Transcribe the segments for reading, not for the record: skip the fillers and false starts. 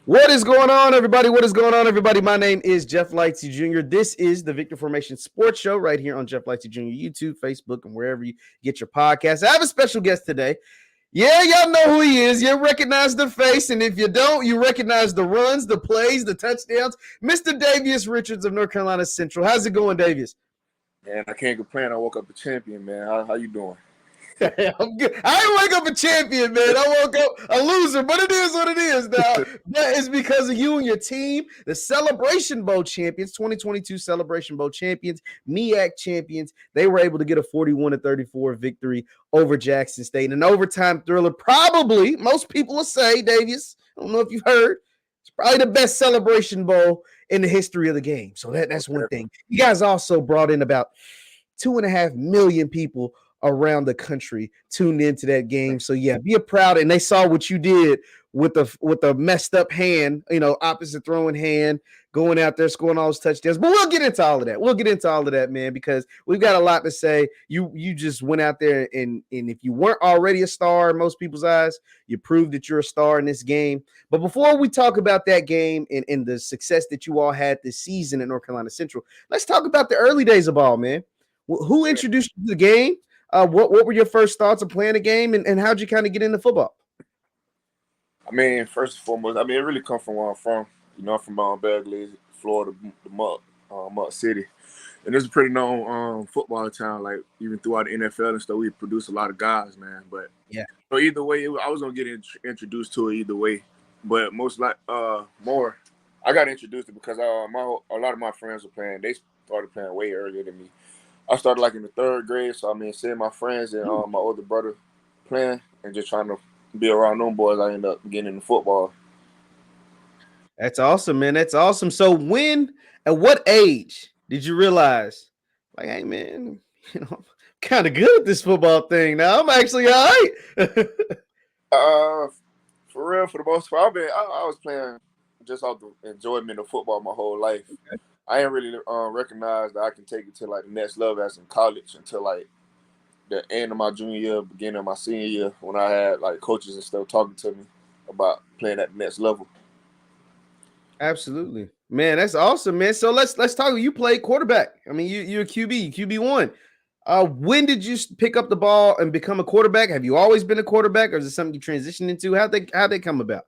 What is going on, everybody? What is going on, everybody? My name is JeffLightsyJr. This is the Victor Formation Sports Show right here on JeffLightsy Jr. YouTube, Facebook, and wherever you get your podcasts. I have a special guest today. Yeah, y'all know who he is. You recognize the face, and if you don't, you recognize the runs, the plays, the touchdowns. Mr. Davius Richards of North Carolina Central. How's it going, Davius? Man, I can't complain. I woke up a champion, man. How you doing? I'm good. I didn't wake up a champion, man. I woke up a loser, but it is what it is now. That is because of you and your team, the Celebration Bowl champions, 2022 Celebration Bowl champions, MEAC champions. They were able to get a 41-34 victory over Jackson State. An overtime thriller, probably, most people will say, Davius, I don't know if you've heard, it's probably the best Celebration Bowl in the history of the game. So that's one thing. You guys also brought in about 2.5 million people around the country tuned into that game. So yeah, be proud. And they saw what you did with the messed up hand, opposite throwing hand, going out there, scoring all those touchdowns. But we'll get into all of that. We'll get into all of that, man, because we've got a lot to say. You just went out there and if you weren't already a star in most people's eyes, you proved that you're a star in this game. But before we talk about that game and the success that you all had this season at North Carolina Central, let's talk about the early days of ball, man. Who introduced you to the game? What were your first thoughts of playing the game, and how'd you kind of get into football? I mean, first and foremost, it really comes from where I'm from. I'm from Bagley, Florida, the Muck City. And it's a pretty known football town, like even throughout the NFL and stuff. We produce a lot of guys, man. But yeah. So either way, I was going to get introduced to it either way. But more, I got introduced to it because a lot of my friends were playing. They started playing way earlier than me. I started like in the third grade, so seeing my friends and my older brother playing and just trying to be around them boys, I ended up getting into football. That's awesome, man. That's awesome. So at what age did you realize, like, hey, man, I'm kind of good at this football thing now. I'm actually all right. For real, for the most part, I was playing just off the enjoyment of football my whole life. Okay. I didn't really recognize that I can take it to like the next level as in college until like the end of my junior year, beginning of my senior year, when I had like coaches and stuff talking to me about playing at the next level. Absolutely, man. That's awesome, man. So let's talk. You played quarterback. I mean, you're a QB1. When did you pick up the ball and become a quarterback? Have you always been a quarterback, or is it something you transitioned into? How'd they come about?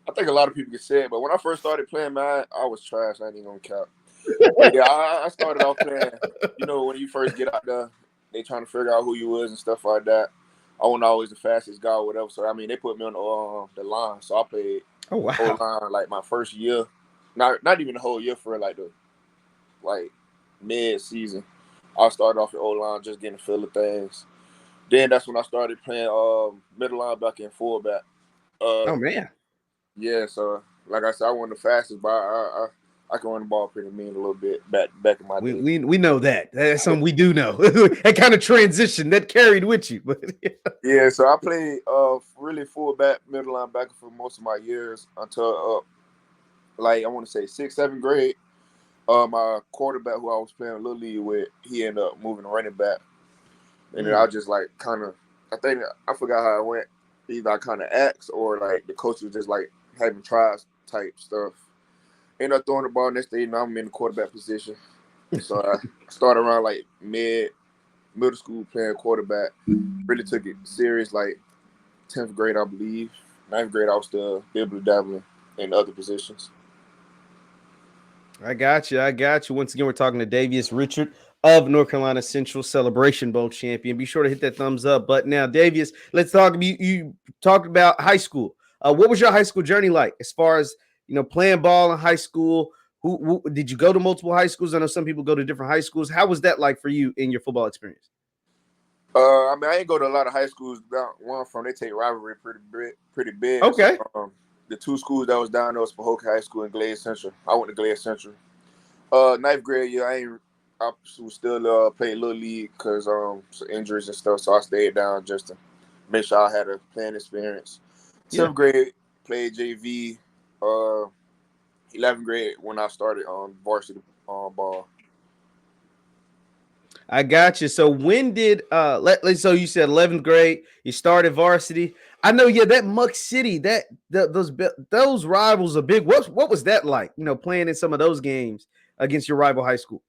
I think a lot of people can say it, but when I first started playing, man, I was trash. I ain't even gonna count. Yeah, I started off playing. When you first get out there, they trying to figure out who you was and stuff like that. I wasn't always the fastest guy or whatever. So they put me on the line. So I played whole line like my first year, not even the whole year for the mid season. I started off the O line, just getting the feel of things. Then that's when I started playing middle linebacker and fullback. Oh man. Yeah, so like I said, I wasn't the fastest, but I can run the ball pretty mean a little bit back in my day. We know that. That's something we do know. That kind of transition that carried with you. Yeah, so I played really fullback, middle linebacker for most of my years until I want to say 6th, 7th grade. My quarterback who I was playing Little League with, he ended up moving to running back. And then I just I forgot how it went. Either I kind of asked or the coach was just having tries type stuff. Ended up throwing the ball next day. Now I'm in the quarterback position. So I started around middle school playing quarterback. Really took it serious 10th grade, I believe. 9th grade, I was still dabbling in other positions. I got you. Once again, we're talking to Davius Richard of North Carolina Central, Celebration Bowl champion. Be sure to hit that thumbs up. But now, Davius, let's talk. You talked about high school. What was your high school journey like as far as playing ball in high school? Who did you go to multiple high schools? I know some people go to different high schools. How was that like for you in your football experience? I didn't go to a lot of high schools. Where I'm from, they take rivalry pretty big. Okay. So, the two schools that was down there was Pahokee High School and Glade Central. I went to Glade Central. 9th grade year, I was still playing Little League because some injuries and stuff, so I stayed down just to make sure I had a playing experience. 7th grade, played JV. 11th grade when I started on varsity ball. I got you. So when did so you said 11th grade, you started varsity. I know, yeah, that Muck City, those rivals are big. What was that like? Playing in some of those games against your rival high school.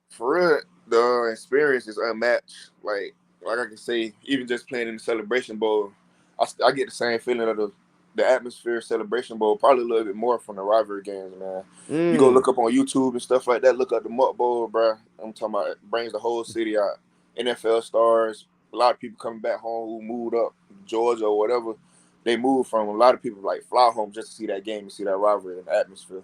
For real, the experience is unmatched. Like I can say, even just playing in the Celebration Bowl, I get the same feeling of the atmosphere Celebration Bowl, probably a little bit more from the rivalry games, man. You go look up on YouTube and stuff like that. Look up the Muck Bowl, bro. I'm talking about it brings the whole city out. NFL stars, a lot of people coming back home who moved up Georgia or whatever they moved from. A lot of people like fly home just to see that game and see that rivalry and the atmosphere.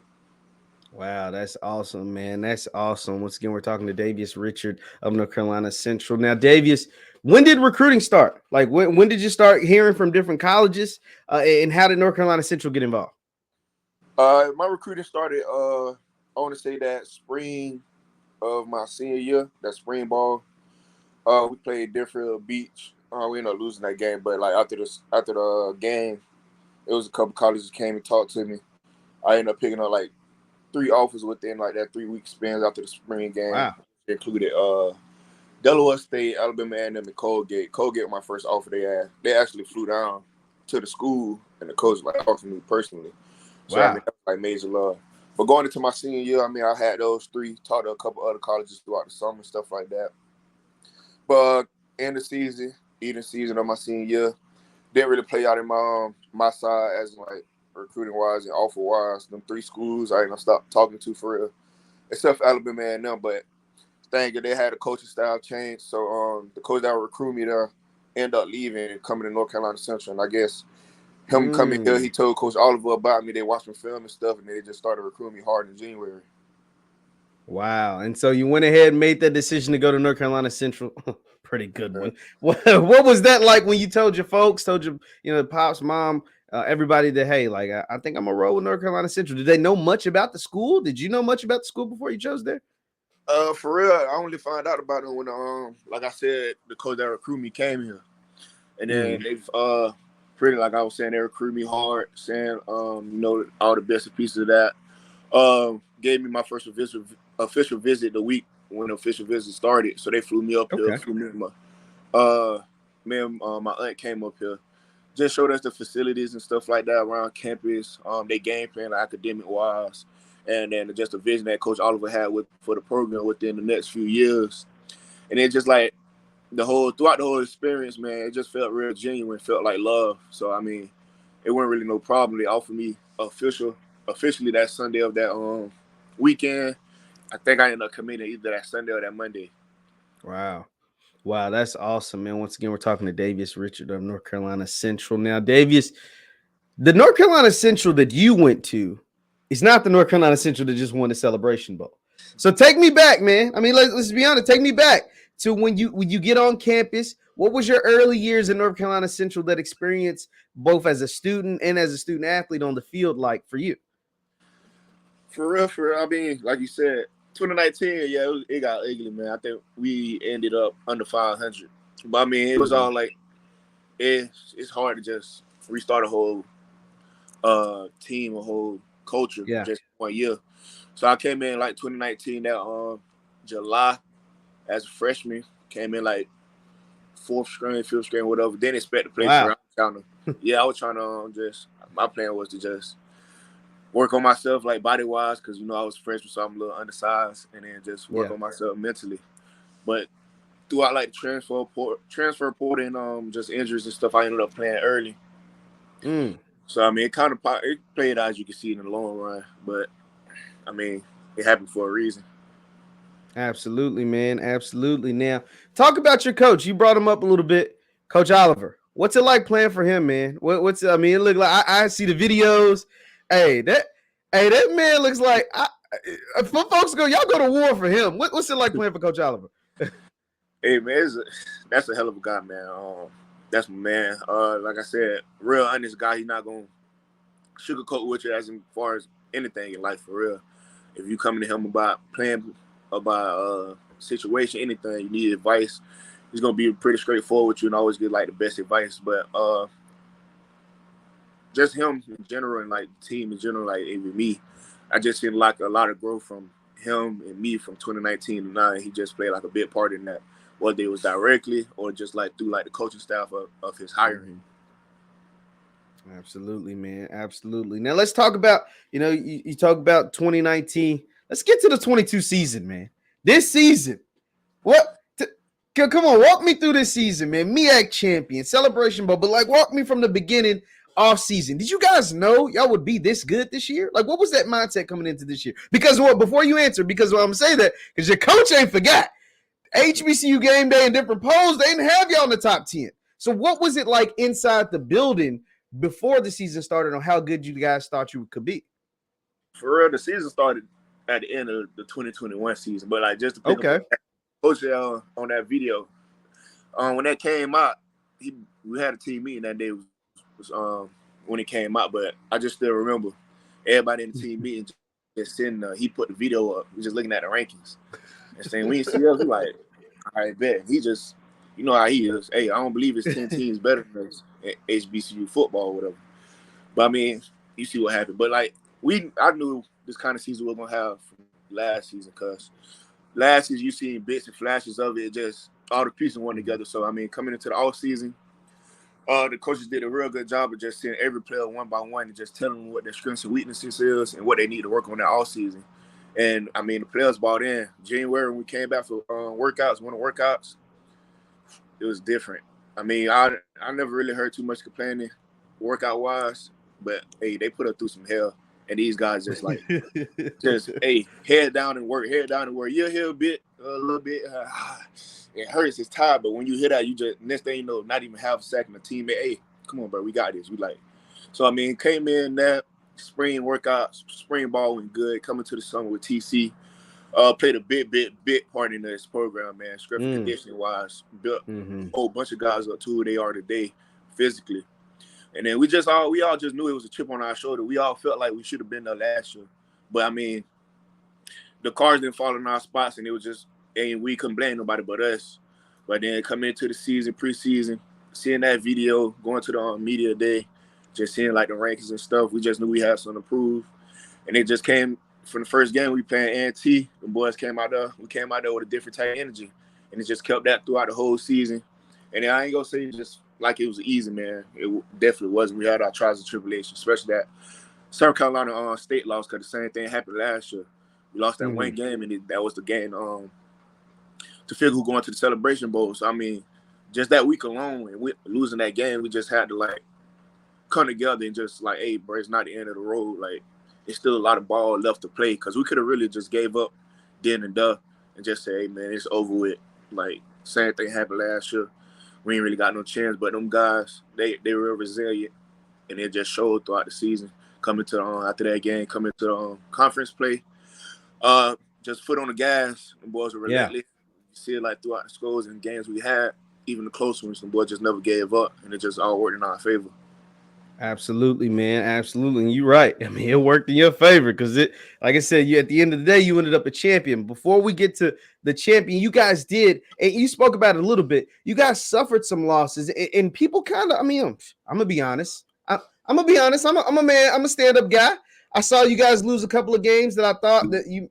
Wow, that's awesome, man. That's awesome. Once again, we're talking to Davius Richard of North Carolina Central. Now, Davius, when did recruiting start? Like, when did you start hearing from different colleges, and how did North Carolina Central get involved? My recruiting started, I want to say that spring of my senior year, that spring ball. We played Deerfield Beach. We ended up losing that game, but like after the game, it was a couple colleges came and talked to me. I ended up picking up like 3 offers within like that 3-week span after the spring game. Wow. It included Delaware State, Alabama A&M, and Colgate. Colgate was my first offer they had. They actually flew down to the school, and the coach like offered me personally. So Wow. I mean, that was like major love. But going into my senior year, I mean, I had those 3, talked to a couple other colleges throughout the summer, stuff like that. But in the season, even season of my senior year, didn't really play out in my side as like recruiting wise and offer wise. Them 3 schools I ain't gonna stop talking to for real, except for Alabama and them. But thank you, they had a coaching style change. So the coach that would recruit me there ended up leaving and coming to North Carolina Central. And I guess him coming here, he told Coach Oliver about me. They watched me film and stuff, and they just started recruiting me hard in January. Wow. And so you went ahead and made that decision to go to North Carolina Central. Pretty good one. What was that like when you told your folks, told your pops, mom, everybody that, hey, like, I think I'm going to roll with North Carolina Central? Did they know much about the school? Did you know much about the school before you chose there? For real, I only found out about it when, like I said, the coach that recruited me came here. And then they've, pretty, like I was saying, they recruited me hard, saying, all the best pieces of that. Gave me my first official visit the week when the official visit started. So they flew me up here. Me and my aunt came up here. Just showed us the facilities and stuff like that around campus. They game plan academic wise, and then just the vision that Coach Oliver had for the program within the next few years. And it just like throughout the whole experience, man, it just felt real genuine, felt like love. So I mean, it wasn't really no problem. They offered me officially that Sunday of that weekend. I think I ended up committing either that Sunday or that Monday. Wow. Wow, that's awesome, man. Once again, we're talking to Davius Richard of North Carolina Central. Now, Davius, the North Carolina Central that you went to is not the North Carolina Central that just won the Celebration Bowl. So take me back, man. I mean, let's be honest. Take me back to when you get on campus. What was your early years in North Carolina Central, that experience both as a student and as a student athlete on the field, like for you? For real. I mean, like you said, 2019, yeah, it got ugly, man. I think we ended up under 500. But I mean, it was all like, it's hard to just restart a whole team, a whole culture, just 1 year. So I came in like 2019, that July as a freshman. Came in like 4th string, 5th string, whatever. Didn't expect to play. Wow. I was trying to my plan was to just work on myself, like body wise, because I was freshman, so I'm a little undersized, and then just work on myself mentally. But throughout like transfer portal and just injuries and stuff, I ended up playing early. So I mean, it played out, as you can see, in the long run. But I mean, it happened for a reason. Absolutely, man. Absolutely. Now, talk about your coach. You brought him up a little bit, Coach Oliver. What's it like playing for him, man? I mean, it looked like I see the videos. Hey, that man looks like for folks y'all go to war for him. What's it like playing for Coach Oliver? Hey man, that's a hell of a guy, man. That's my man. Like I said, real honest guy. He's not gonna sugarcoat with you as far as anything in life, for real. If you coming to him about playing, about situation, anything, you need advice, he's gonna be pretty straightforward with you and always get like the best advice. But just him in general and like the team in general, like even me, I just seen like a lot of growth from him and me from 2019 to now. He just played like a big part in that, whether it was directly or just like through like the coaching staff of his hiring. Absolutely, man. Absolutely. Now let's talk about, you talk about 2019. Let's get to the 22 season, man. This season, what? Come on, walk me through this season, man. MEAC champion, Celebration Bowl, but like walk me from the beginning off season. Did you guys know y'all would be this good this year? Like, what was that mindset coming into this year? Because what? Before you answer, because I'm gonna say that because your coach ain't forgot. HBCU game day and different polls, they didn't have y'all in the top 10. So what was it like inside the building before the season started on how good you guys thought you could be? For real, the season started at the end of the 2021 season, but like just to pick up Coach on that video, when that came out, we had a team meeting that day was when it came out, but I just still remember everybody in the team meeting just sitting he put the video up, we just looking at the rankings and saying we didn't see us, we like, all right, bet. He just, you know how he is. Hey, I don't believe it's 10 teams better than us at HBCU football or whatever. But I mean, you see what happened. But like I knew this kind of season we were gonna have from last season, because last season you seen bits and flashes of it, just all the pieces went together. So I mean, coming into the off season, the coaches did a real good job of just seeing every player one by one and just telling them what their strengths and weaknesses is and what they need to work on that off season. And I mean, the players bought in. January when we came back for workouts, winter workouts, it was different. I mean, I never really heard too much complaining workout wise, but hey, they put us through some hell. And these guys just like, hey, head down and work. You'll hear a little bit. It hurts, it's tired, but when you hear that, you just, next thing you know, not even half a second, a teammate, hey, come on, bro, we got this. We like, so I mean, came in that spring workouts, spring ball went good. Coming to the summer with TC, played a big part in this program, man. Strength and conditioning wise, built a whole bunch of guys up to who they are today, physically. And then we all just knew it was a chip on our shoulder. We all felt like we should have been there last year, but I mean, the cars didn't fall in our spots, and it was just, and we couldn't blame nobody but us. But then coming into the season, preseason, seeing that video, going to the media day, just seeing like the rankings and stuff, we just knew we had something to prove. And it just came from the first game we playing NT. The boys came out there. We came out there with a different type of energy, and it just kept that throughout the whole season. And then I ain't gonna say just like it was easy, man. It definitely wasn't. We had our trials and tribulations, especially that South Carolina state loss, because the same thing happened last year. We lost that one game, and that was the game to figure who going to the Celebration Bowl. So, I mean, just that week alone, and losing that game, we just had to, like, come together and just, like, hey, bro, it's not the end of the road. Like, there's still a lot of ball left to play, because we could have really just gave up then and there and just say, hey, man, it's over with. Like, same thing happened last year. We ain't really got no chance, but them guys, they were resilient, and it just showed throughout the season. Coming to after that game, coming to conference play, just foot on the gas. The boys were relentless. You see it like throughout the scores and games we had, even the close ones. The boys just never gave up, and it just all worked in our favor. Absolutely, man. Absolutely. And you're right. I mean, it worked in your favor because it, like I said, you at the end of the day, you ended up a champion. Before we get to the champion, you guys did, and you spoke about it a little bit. You guys suffered some losses, and people kind of, I mean, I'm gonna be honest. I'm gonna be honest. I'm a man. I'm a stand-up guy. I saw you guys lose a couple of games that I thought that you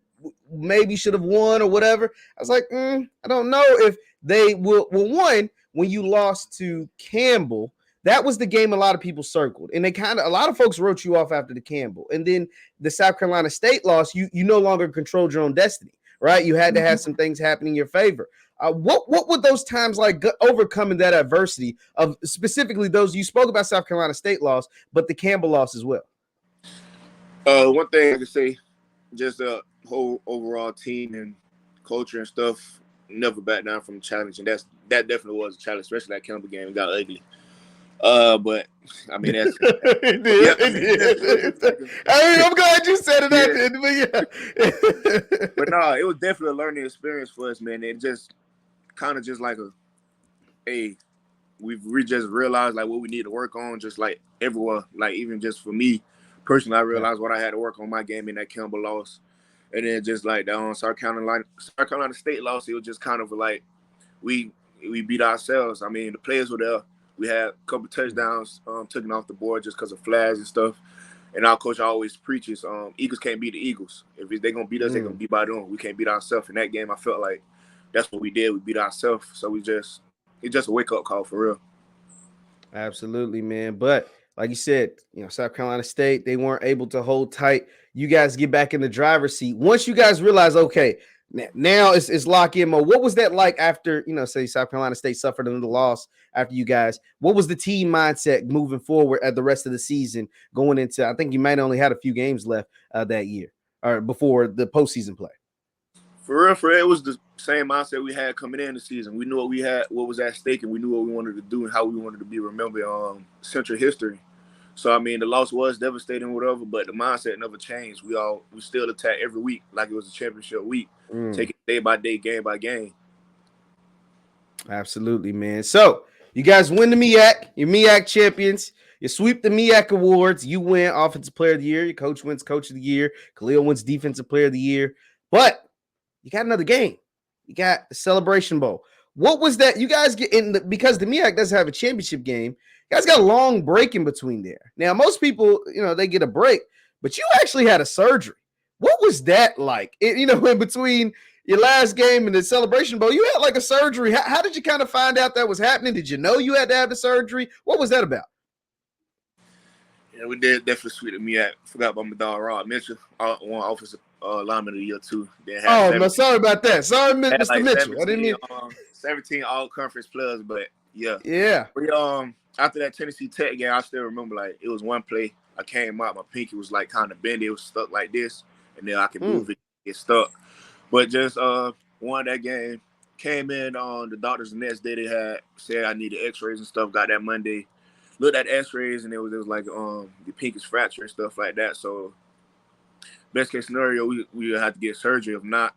maybe should have won or whatever. I was like, I don't know if they will. Well, one, when you lost to Campbell, that was the game a lot of people circled, and a lot of folks wrote you off after the Campbell. And then the South Carolina State loss, you no longer controlled your own destiny, right? You had to have some things happen in your favor. What were those times like overcoming that adversity of specifically those you spoke about South Carolina State loss, but the Campbell loss as well? One thing I could say, just the whole overall team and culture and stuff, never back down from the challenge, and that definitely was a challenge, especially that Campbell game. It got ugly. But I mean, that's it did. I mean, I'm glad you said it at the end, but no, it was definitely a learning experience for us, man. It just kind of just like we just realized like what we need to work on, just like everywhere. Like even just for me personally, I realized what I had to work on my game in that Campbell loss, and then just like the South Carolina State loss, it was just kind of like we beat ourselves. I mean, the players were there. We had a couple touchdowns taken off the board just because of flags and stuff. And our coach always preaches, Eagles can't beat the Eagles. If they're going to beat us, they're going to beat by them. We can't beat ourselves. In that game, I felt like that's what we did. We beat ourselves. So it's just a wake-up call for real. Absolutely, man. But like you said, South Carolina State, they weren't able to hold tight. You guys get back in the driver's seat. Once you guys realize, okay, now it's lock in mode. What was that like after, say South Carolina State suffered another loss after you guys? What was the team mindset moving forward at the rest of the season going into, I think you might only had a few games left that year or before the postseason play? For real, it was the same mindset we had coming in the season. We knew what we had, what was at stake, and we knew what we wanted to do and how we wanted to be remembered Central history. So, I mean, the loss was devastating, whatever, but the mindset never changed. We still attack every week like it was a championship week, take it day by day, game by game. Absolutely, man. So, you guys win the MEAC. You're MEAC champions. You sweep the MEAC awards. You win Offensive Player of the Year. Your coach wins Coach of the Year. Khalil wins Defensive Player of the Year. But you got another game. You got the Celebration Bowl. What was that? You guys get in because the MEAC doesn't have a championship game. You guys got a long break in between there. Now, most people, they get a break, but you actually had a surgery. What was that like? In between your last game and the Celebration Bowl, you had like a surgery. How did you kind of find out that was happening? Did you know you had to have the surgery? What was that about? Yeah, we did definitely sweep the MEAC. Forgot about my dog Rob Mitchell, one offensive lineman of the year too. No, sorry about that. Sorry, Mr. Like Mitchell. 17, I didn't mean 17 all-conference players, but yeah. Yeah. We after that Tennessee Tech game, I still remember like it was one play. I came out, my pinky was like kind of bendy. It was stuck like this, and then I could move it, get stuck. But just won that game. Came in on the doctors the next day. They had said I needed X-rays and stuff. Got that Monday. Looked at X-rays and it was like the pink is fractured and stuff like that. So best case scenario, we have to get surgery. If not,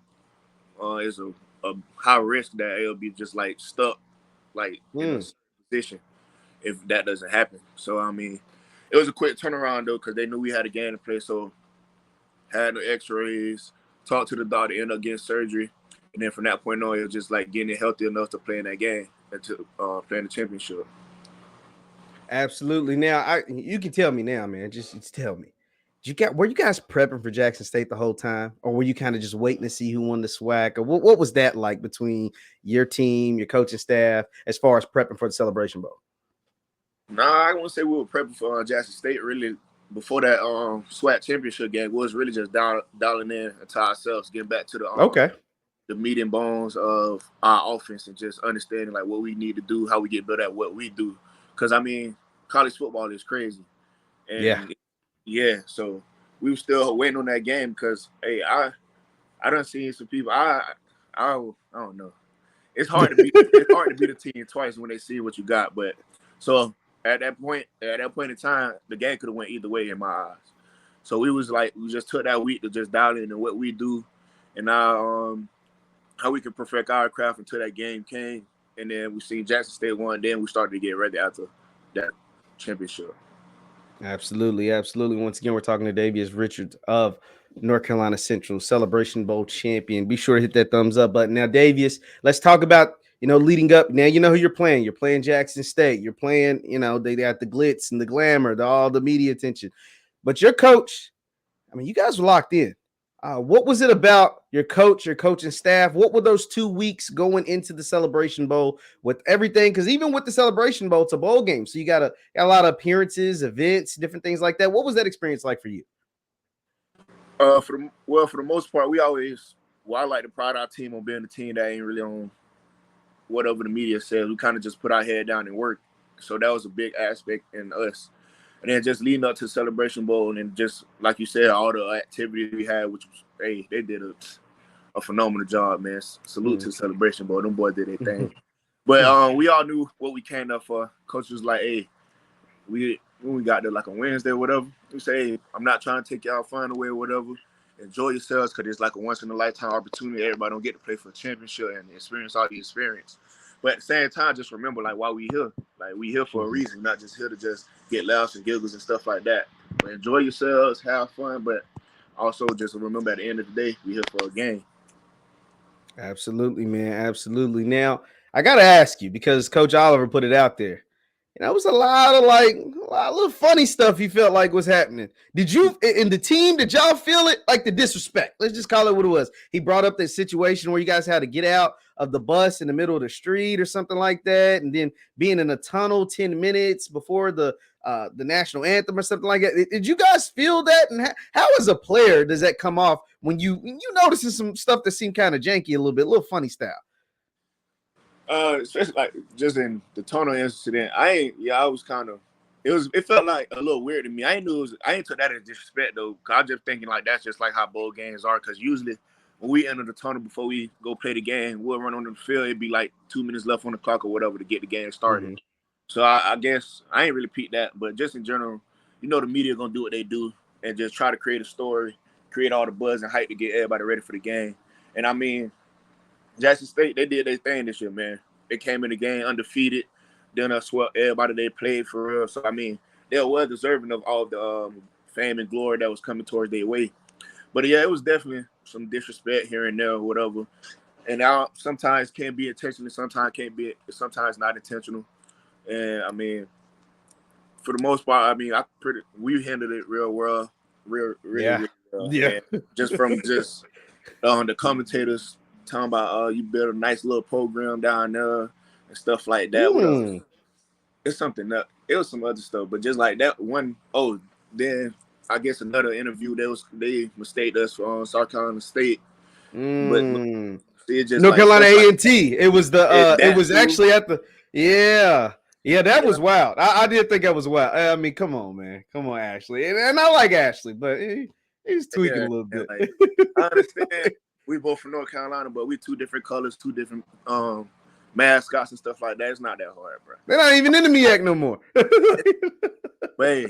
it's a high risk that it'll be just like stuck, like in a position if that doesn't happen. So I mean, it was a quick turnaround though because they knew we had a game to play. So had the X-rays, talked to the doctor, ended up getting surgery, and then from that point on, it was just like getting healthy enough to play in that game and to play in the championship. Absolutely. Now, you can tell me now, man. Just tell me. Were you guys prepping for Jackson State the whole time, or were you kind of just waiting to see who won the SWAC, or what was that like between your team, your coaching staff, as far as prepping for the Celebration Bowl? Nah, I won't say we were prepping for Jackson State. Really, before that SWAC championship game, was really just dialing in to ourselves, getting back to the meat and bones of our offense, and just understanding like what we need to do, how we get better at what we do. Because I mean, college football is crazy, and so we were still waiting on that game because hey, I done seen some people. I don't know. It's hard to beat a team twice when they see what you got. But so at that point in time, the game could have went either way in my eyes. So we just took that week to just dial in what we do, and now how we can perfect our craft until that game came. And then we seen Jackson State won. Then we started to get ready after that championship. Absolutely. Once again, we're talking to Davius Richard of North Carolina Central, Celebration Bowl champion. Be sure to hit that thumbs up button. Now, Davius, let's talk about, leading up. Now, you know who you're playing. You're playing Jackson State. You're playing, they got the glitz and the glamour, all the media attention. But your coach, I mean, you guys were locked in. What was it about your coach, your coaching staff? What were those 2 weeks going into the Celebration Bowl with everything? Because even with the Celebration Bowl, it's a bowl game. So you got a lot of appearances, events, different things like that. What was that experience like for you? For the most part, I like to pride our team on being a team that ain't really on whatever the media says. We kind of just put our head down and work. So that was a big aspect in us. And then just leading up to the Celebration Bowl, and just like you said, all the activities we had, which was, hey, they did a phenomenal job, man. Salute to the Celebration Bowl. Them boys did their thing. But we all knew what we came up for. Coach was like, hey, when we got there like on Wednesday or whatever, we say, hey, I'm not trying to take y'all fun away or whatever. Enjoy yourselves because it's like a once-in-a-lifetime opportunity. Everybody don't get to play for a championship and experience all the experience. But at the same time, just remember, like, why we here. Like, we here for a reason, not just here to just get laughs and giggles and stuff like that. But enjoy yourselves, have fun, but also just remember at the end of the day, we here for a game. Absolutely, man. Absolutely. Now, I got to ask you, because Coach Oliver put it out there. It was a lot of little funny stuff he felt like was happening. Did you, in the team, did y'all feel it? Like the disrespect? Let's just call it what it was. He brought up that situation where you guys had to get out of the bus in the middle of the street or something like that, and then being in a tunnel 10 minutes before the the national anthem or something like that. Did you guys feel that? And how as a player does that come off when you noticing some stuff that seemed kind of janky a little funny style? Especially like just in the tunnel incident, I was kind of, it felt like a little weird to me. I ain't took that as disrespect though, cause I was just thinking like that's just like how bowl games are. Cause usually when we enter the tunnel before we go play the game, we'll run on the field. It'd be like 2 minutes left on the clock or whatever to get the game started. Mm-hmm. So I guess I ain't really peeped that, but just in general, the media gonna do what they do and just try to create a story, create all the buzz and hype to get everybody ready for the game. And I mean, Jackson State, they did their thing this year, man. They came in the game undefeated. Then swept everybody they played for real. So, I mean, they were well deserving of all the fame and glory that was coming towards their way. But, yeah, it was definitely some disrespect here and there or whatever. And now sometimes can be intentional, sometimes can't be, sometimes not intentional. And, I mean, for the most part, I mean, we handled it real well, really well. Yeah. And just from the commentators talking about you built a nice little program down there and stuff like that. It's something that it was some other stuff, but just like that one. Then I guess another interview they mistaked us for South Carolina State, but it just North Carolina A&T. It was it was actually at the that was wild. I did think that was wild. I mean, come on, man, come on, Ashley, and I like Ashley, but he's tweaking a little bit. Like, I understand. We both from North Carolina, but we two different colors, two different mascots and stuff like that. It's not that hard, bro. They're not even in the MEAC no more. But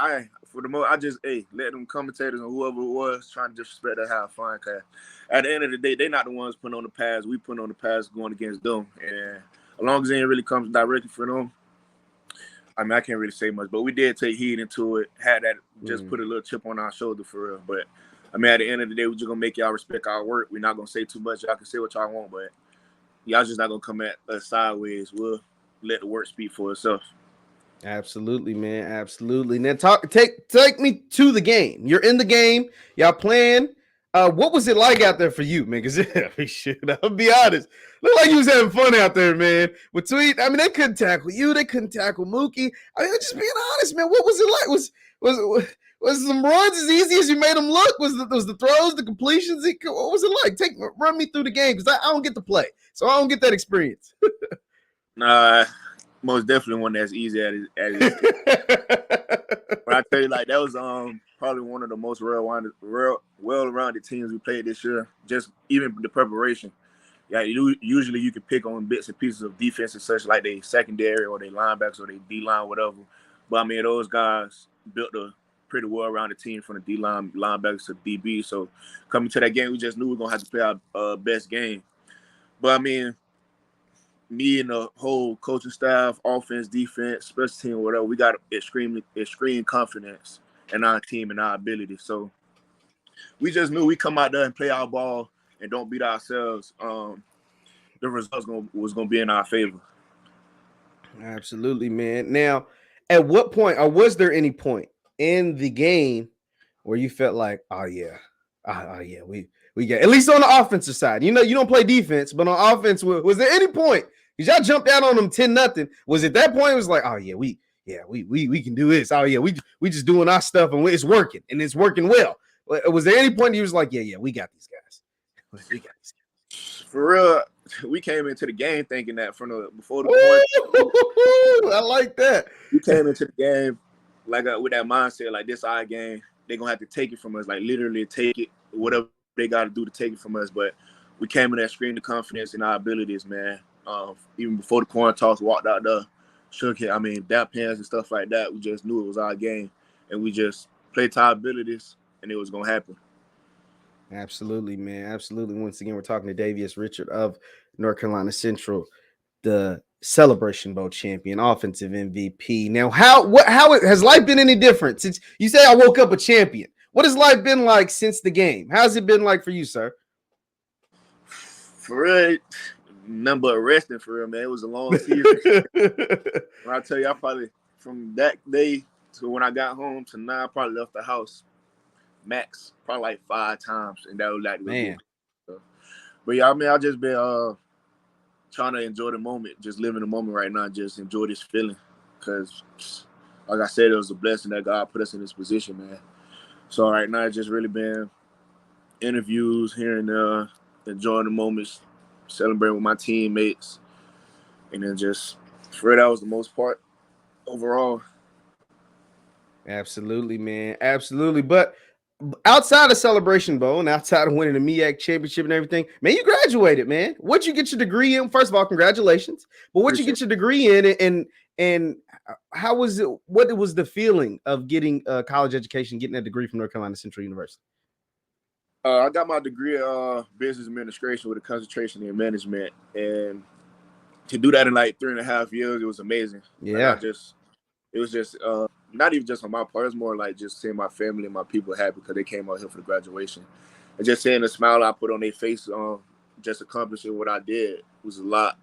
I just let them commentators and whoever it was trying to disrespect to have fun. Cause at the end of the day, they're not the ones putting on the pads. We put on the pads going against them. And as long as it ain't really comes directly for them, I mean, I can't really say much. But we did take heed into it. Had that just put a little chip on our shoulder for real. But I mean, at the end of the day, we're just gonna make y'all respect our work. We're not gonna say too much. Y'all can say what y'all want, but y'all just not gonna come at us sideways. We'll let the work speak for itself. Absolutely, man. Absolutely. Now take me to the game. You're in the game. Y'all playing. What was it like out there for you, man? Because I'll be honest. Looked like you was having fun out there, man. They couldn't tackle you. They couldn't tackle Mookie. I mean, just being honest, man. What was it like? Was some runs as easy as you made them look? Was the throws, the completions? What was it like? Run me through the game because I don't get to play, so I don't get that experience. Nah, most definitely one that's easy as it. But I tell you, like that was probably one of the most well-rounded teams we played this year. Just even the preparation. Yeah, usually you can pick on bits and pieces of defense and such, like they secondary or they linebackers or they D-line, whatever. But I mean, those guys built a pretty well-rounded team from the D-line, linebackers to DB. So coming to that game, we just knew we were going to have to play our best game. But, I mean, me and the whole coaching staff, offense, defense, special team, whatever, we got extreme confidence in our team and our ability. So we just knew we come out there and play our ball and don't beat ourselves. The results was going to be in our favor. Absolutely, man. Now, at what point, or was there any point in the game where you felt like, we got, at least on the offensive side, you don't play defense, but on offense, was there any point? Because y'all jumped out on them 10-0. Was it that point? It was like, we can do this. We just doing our stuff and it's working and it's working well. Was there any point you was like, we got these guys. We got these guys. For real, we came into the game thinking that before the point. I like that. We came into the game like with that mindset, like this our game. They're gonna have to take it from us, like literally take it, whatever they got to do to take it from us. But we came in there screaming the confidence in our abilities, man. Even before the coin toss, walked out there, shook it. I mean, dap hands and stuff like that. We just knew it was our game, and we just played to our abilities, and it was gonna happen. Absolutely, man. Absolutely. Once again, we're talking to Davius Richard of North Carolina Central, the Celebration Bowl champion, offensive MVP. Now, how has life been any different since you say I woke up a champion? What has life been like since the game? How's it been like for you, sir? For real, nothing but resting for real, man. It was a long season. When I tell you, I probably from that day to when I got home to now, I probably left the house max probably like 5 times, and that was like man. So, but yeah, I mean, I just been trying to enjoy the moment, just living the moment right now, just enjoy this feeling, because like I said, it was a blessing that God put us in this position, man. So right now, it's just really been interviews here and there, enjoying the moments, celebrating with my teammates, and then just for that was the most part overall. Absolutely, man. Absolutely. But outside of Celebration Bowl and outside of winning the MEAC championship and everything, man, you graduated, man. What'd you get your degree in? First of all, congratulations. But what'd you get your degree in, and how was it? What was the feeling of getting a college education, getting a degree from North Carolina Central University? I got my degree in business administration with a concentration in management, and to do that in like 3.5 years, it was amazing. Yeah, like it was just not even just on my part. It's more like just seeing my family and my people happy because they came out here for the graduation, and just seeing the smile I put on their face, just accomplishing what I did was a lot.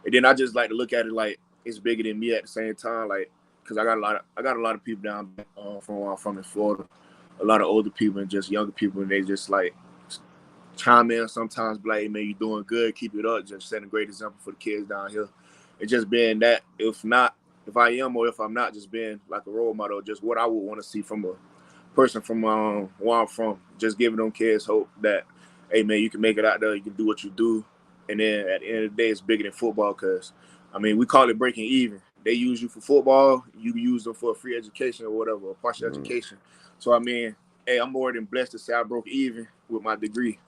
And then I just like to look at it like it's bigger than me at the same time, like because I got a lot of people down from where I'm from in Florida, a lot of older people and just younger people, and they just like chime in sometimes, be like, hey, man, you doing good, keep it up, just setting a great example for the kids down here. And just being that, if I am or if I'm not, just being like a role model, just what I would want to see from a person from where I'm from, just giving them kids hope that, hey, man, you can make it out there, you can do what you do. And then at the end of the day, it's bigger than football because, I mean, we call it breaking even. They use you for football, you use them for a free education or whatever, a partial education. So, I mean, hey, I'm more than blessed to say I broke even with my degree.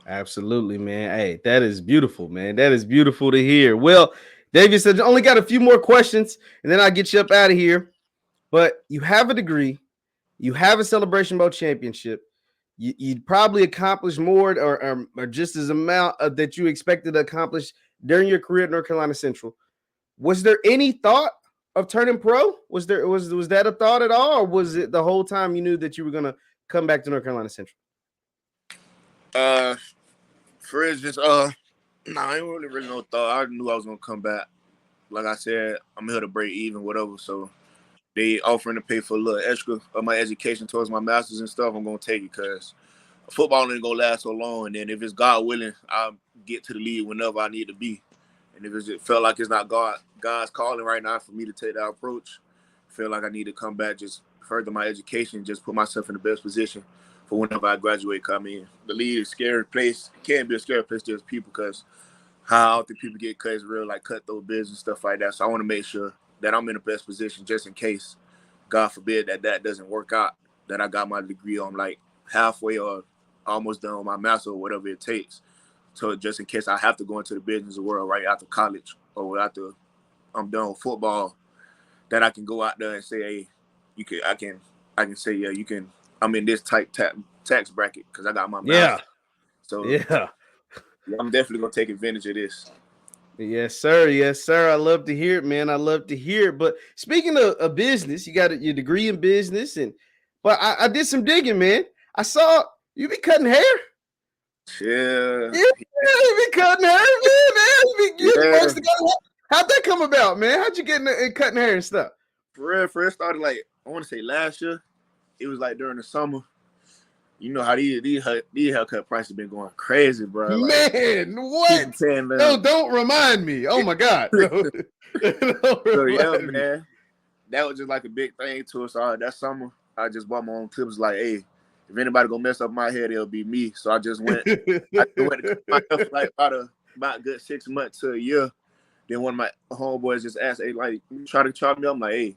Absolutely, man. Hey, that is beautiful, man. That is beautiful to hear. Well, Davius said, only got a few more questions, and then I'll get you up out of here. But you have a degree. You have a Celebration Bowl championship. You probably accomplished more or just as amount that you expected to accomplish during your career at North Carolina Central. Was there any thought of turning pro? Was that a thought at all, or was it the whole time you knew that you were going to come back to North Carolina Central? For instance, I ain't really no thought. I knew I was gonna come back. Like I said, I'm here to break even, whatever. So they offering to pay for a little extra of my education towards my master's and stuff. I'm gonna take it because football ain't gonna last so long. And then if it's God willing, I'll get to the league whenever I need to be. And if it felt like it's not God's calling right now for me to take that approach, I feel like I need to come back, just further my education, just put myself in the best position for whenever I graduate. Come in, the league is a scary place. It can be a scary place to those people because how often people get cut is real, like cutthroat business and stuff like that. So I want to make sure that I'm in the best position just in case, God forbid, that doesn't work out, that I got my degree on like halfway or almost done with my master or whatever it takes. So just in case I have to go into the business world right after college or after I'm done with football, that I can go out there and say, hey, I can say, yeah, you can. I'm in this type tax bracket because I got my master. Yeah. So yeah, I'm definitely gonna take advantage of this. Yes, sir. Yes, sir. I love to hear it, man. I love to hear it. But speaking of business, you got your degree in business, but I did some digging, man. I saw you be cutting hair. Yeah, you be cutting hair, man. How'd that come about, man? How'd you get in cutting hair and stuff? For real, started like I want to say last year. It was like during the summer. You know how these haircut prices been going crazy, bro. Like, man, what? No, don't remind me. Oh my God. So yeah, man. That was just like a big thing to us. So that summer, I just bought my own tips. Like, hey, if anybody gonna mess up my hair, it'll be me. So I just went. I went to cut my hair for like about a good 6 months to a year. Then one of my homeboys just asked, hey, like, you try to chop me? I'm like, hey,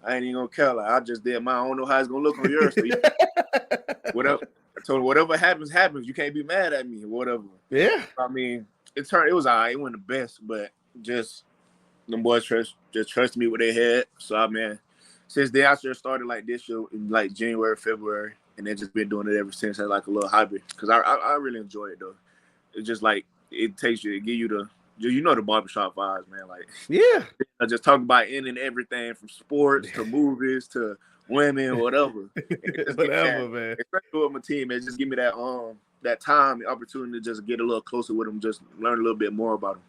I ain't even gonna care. Like, I just did mine. I don't know how it's gonna look on yours. So whatever. I told him, whatever happens. You can't be mad at me or whatever. Yeah. I mean, it was all right. It wasn't the best, but just them boys trusted me with their head. So I mean, since then I just started like this year in like January, February, and then just been doing it ever since as like a little hobby. Because I really enjoy it though. It's just like it takes you to give you the barbershop vibes, man. Like, yeah, I just talk about any and everything from sports to movies to women, whatever. Whatever, man. Especially with my team, it just give me that time, the opportunity to just get a little closer with them, just learn a little bit more about them.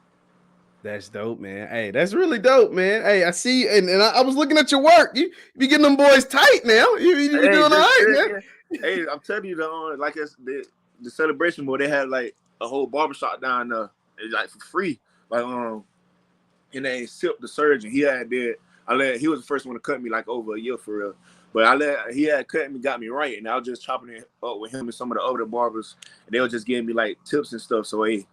That's dope, man. Hey, that's really dope, man. Hey, I see, and I was looking at your work. You be getting them boys tight now. You be doing all right, man. Hey, I'm telling you, like the celebration boy, they had like a whole barbershop down there, like for free. Like and they Sip the surgeon, he had did He was the first one to cut me like over a year for real. But he had cut me, got me right, and I was just chopping it up with him and some of the other barbers, and they were just giving me like tips and stuff. So hey,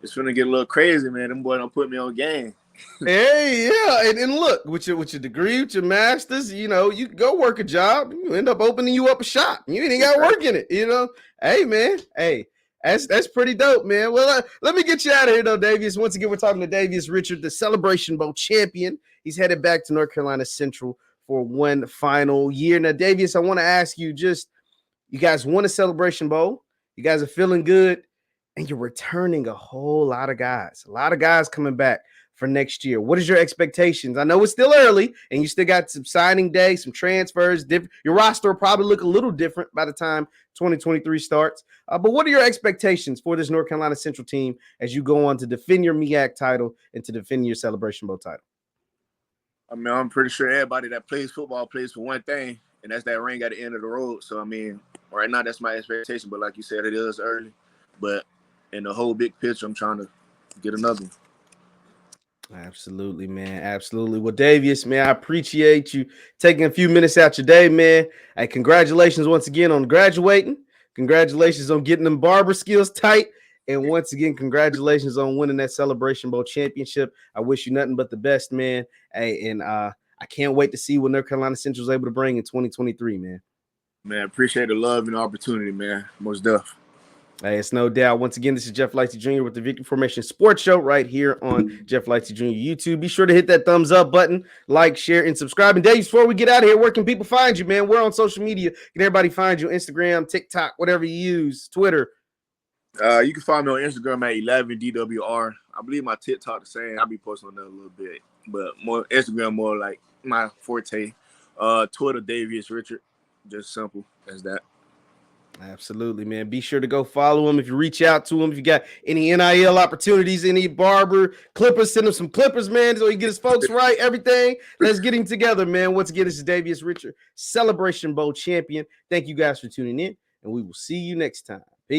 it's gonna get a little crazy, man. Them boys don't put me on game. Hey, yeah, and look, with your degree, with your master's, you know, you go work a job, you end up opening you up a shop. You ain't got to work in it, you know. Hey, man, hey, that's pretty dope, man. Well, let me get you out of here, though, Davius. Once again, we're talking to Davius Richard, the Celebration Bowl champion. He's headed back to North Carolina Central for one final year. Now, Davius, I want to ask you, you guys won a Celebration Bowl. You guys are feeling good, and you're returning a whole lot of guys coming back for next year. What is your expectations? I know it's still early, and you still got some signing day, some transfers. Your roster will probably look a little different by the time 2023 starts. But what are your expectations for this North Carolina Central team as you go on to defend your MEAC title and to defend your Celebration Bowl title? I mean, I'm pretty sure everybody that plays football plays for one thing, and that's that ring at the end of the road. So, I mean, right now that's my expectation. But like you said, it is early. But in the whole big picture, I'm trying to get another one. Absolutely, man. Absolutely. Well, Davius, man, I appreciate you taking a few minutes out your day, man. Hey, congratulations once again on graduating. Congratulations on getting them barber skills tight. And once again, congratulations on winning that Celebration Bowl championship. I wish you nothing but the best, man. Hey, and I can't wait to see what North Carolina Central is able to bring in 2023, man. Man, appreciate the love and the opportunity, man. Most definitely. Hey, it's no doubt. Once again, this is Jeff Lightsy Jr. with the Victory Formation Sports Show right here on Jeff Lightsy Jr. YouTube. Be sure to hit that thumbs up button, like, share, and subscribe. And Dave, before we get out of here, where can people find you, man? We're on social media. Can everybody find you? Instagram, TikTok, whatever you use, Twitter. You can find me on Instagram at 11DWR. I believe my TikTok the same. I'll be posting on that a little bit, but more Instagram, more like my forte. Twitter, Davius Richard. Just simple as that. Absolutely, man. Be sure to go follow him. If you reach out to him, if you got any NIL opportunities, any barber clippers, send him some clippers, man, so he get his folks right, everything. Let's get him together, man. Once again, this is Davius Richard, Celebration Bowl champion. Thank you guys for tuning in, and we will see you next time.